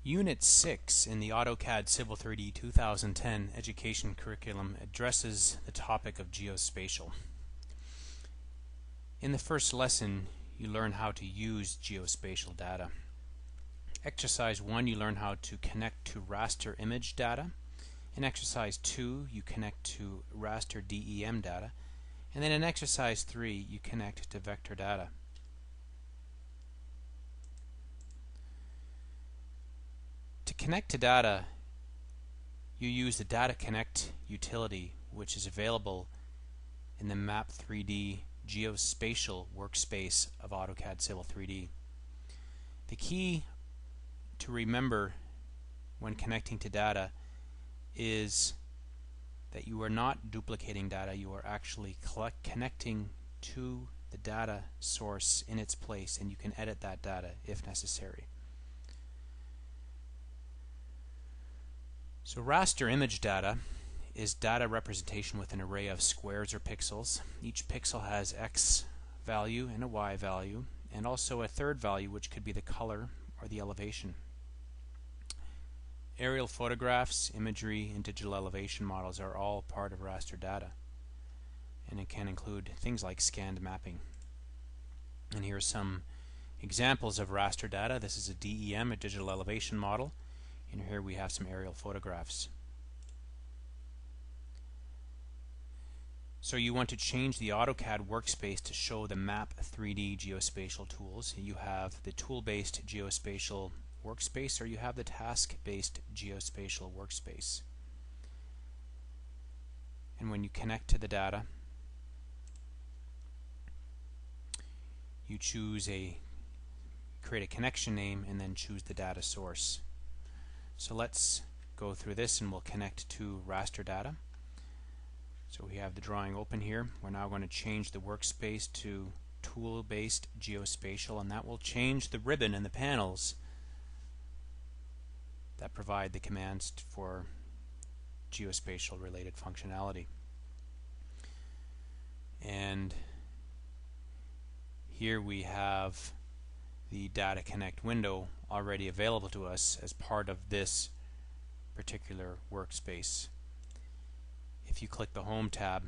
Unit 6 in the AutoCAD Civil 3D 2010 education curriculum addresses the topic of geospatial. In the first lesson, you learn how to use geospatial data. Exercise 1, you learn how to connect to raster image data. In exercise 2, you connect to raster DEM data. And then in exercise 3, you connect to vector data. To connect to data, you use the Data Connect utility, which is available in the Map 3D Geospatial workspace of AutoCAD Civil 3D. The key to remember when connecting to data is that you are not duplicating data, you are actually connecting to the data source in its place, and you can edit that data if necessary. So raster image data is data representation with an array of squares or pixels. Each pixel has X value and a Y value, and also a third value which could be the color or the elevation. Aerial photographs, imagery, and digital elevation models are all part of raster data, and it can include things like scanned mapping. And here are some examples of raster data. This is a DEM, a digital elevation model. And here we have some aerial photographs. So you want to change the AutoCAD workspace to show the Map 3D geospatial tools. You have the tool-based geospatial workspace, or you have the task-based geospatial workspace. And when you connect to the data, you create a connection name and then choose the data source. So let's go through this and we'll connect to raster data. So we have the drawing open here. We're now going to change the workspace to tool-based geospatial, and that will change the ribbon and the panels that provide the commands for geospatial related functionality. And here we have the Data Connect window already available to us as part of this particular workspace. If you click the Home tab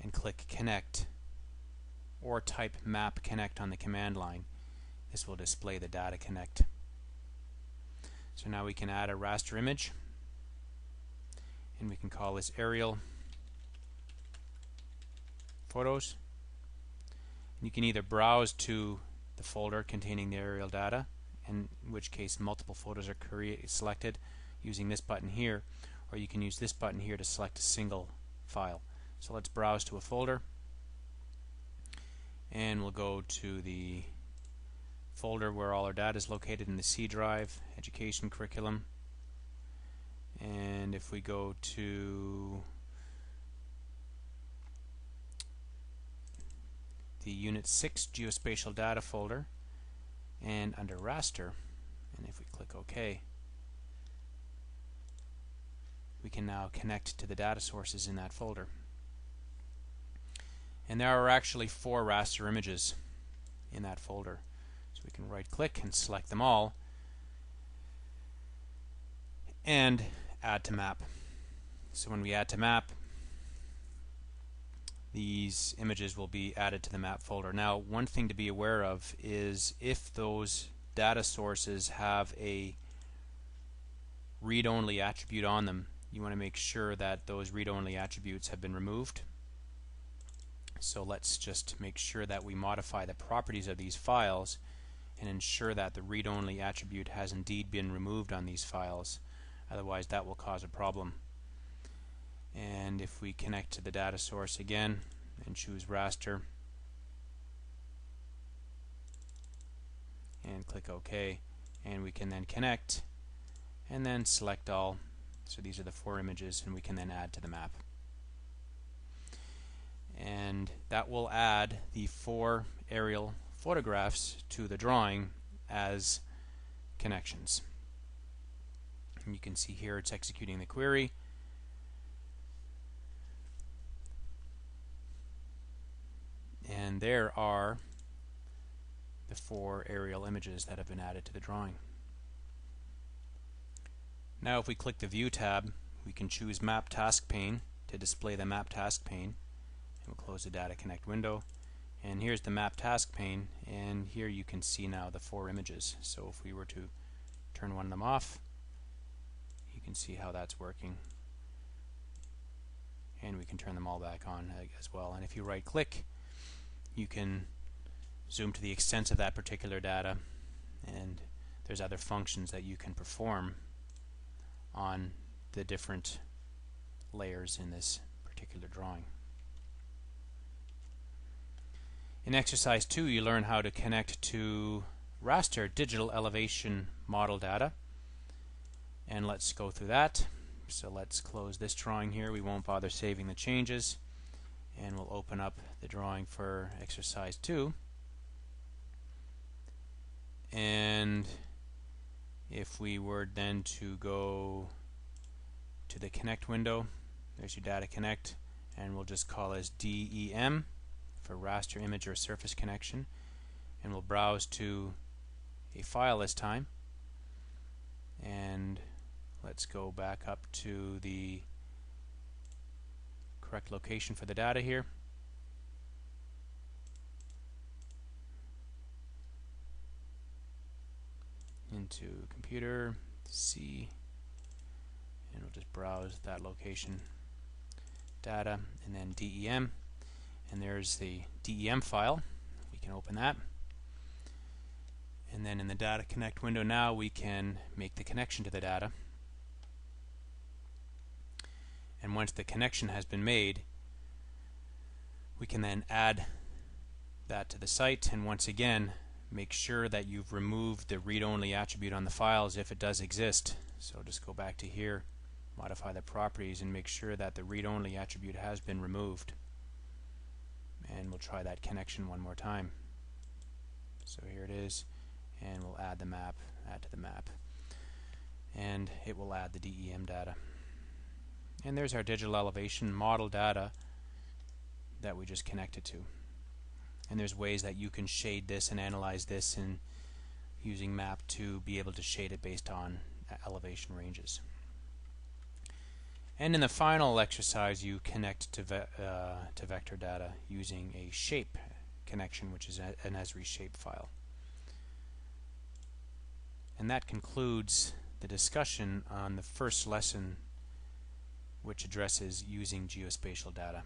and click Connect, or type Map Connect on the command line, this will display the Data Connect. So now we can add a raster image, and we can call this Aerial Photos. And you can either browse to the folder containing the aerial data, in which case multiple photos are selected using this button here, or you can use this button here to select a single file. So let's browse to a folder, and we'll go to the folder where all our data is located in the C drive, Education Curriculum. And if we go to the Unit 6 Geospatial Data folder, and under Raster, and if we click OK, we can now connect to the data sources in that folder. And there are actually 4 raster images in that folder. So we can right click and select them all and add to map. So when we add to map, these images will be added to the map folder. Now, one thing to be aware of is if those data sources have a read-only attribute on them, you want to make sure that those read-only attributes have been removed. So let's just make sure that we modify the properties of these files and ensure that the read-only attribute has indeed been removed on these files. Otherwise, that will cause a problem. And if we connect to the data source again and choose raster and click OK, and we can then connect and then select all. So these are the 4 images, and we can then add to the map. And that will add the 4 aerial photographs to the drawing as connections. And you can see here it's executing the query. And there are the 4 aerial images that have been added to the drawing. Now if we click the View tab, we can choose Map Task Pane to display the Map Task pane. And we'll close the Data Connect window. And here's the Map Task pane, and here you can see now the 4 images. So if we were to turn one of them off, you can see how that's working. And we can turn them all back on as well. And if you right click, you can zoom to the extent of that particular data, and there's other functions that you can perform on the different layers in this particular drawing. In exercise 2, you learn how to connect to raster digital elevation model data, and let's go through that. So let's close this drawing here. We won't bother saving the changes, and we'll open up the drawing for exercise 2. And if we were then to go to the connect window, there's your data connect, and we'll just call this DEM for raster image or surface connection, and we'll browse to a file this time, and let's go back up to the correct location for the data here. Into computer, C, and we'll just browse that location, data, and then DEM, and there's the DEM file. We can open that, and then in the Data Connect window now we can make the connection to the data. And once the connection has been made, we can then add that to the site, and once again make sure that you've removed the read-only attribute on the files if it does exist. So just go back to here, modify the properties, and make sure that the read-only attribute has been removed. And we'll try that connection one more time. So here it is, and we'll add the map, add to the map, and it will add the DEM data. And there's our digital elevation model data that we just connected to. And there's ways that you can shade this and analyze this in using map to be able to shade it based on elevation ranges. And in the final exercise, you connect to vector data using a shape connection, which is an Esri shape file. And that concludes the discussion on the first lesson, which addresses using geospatial data.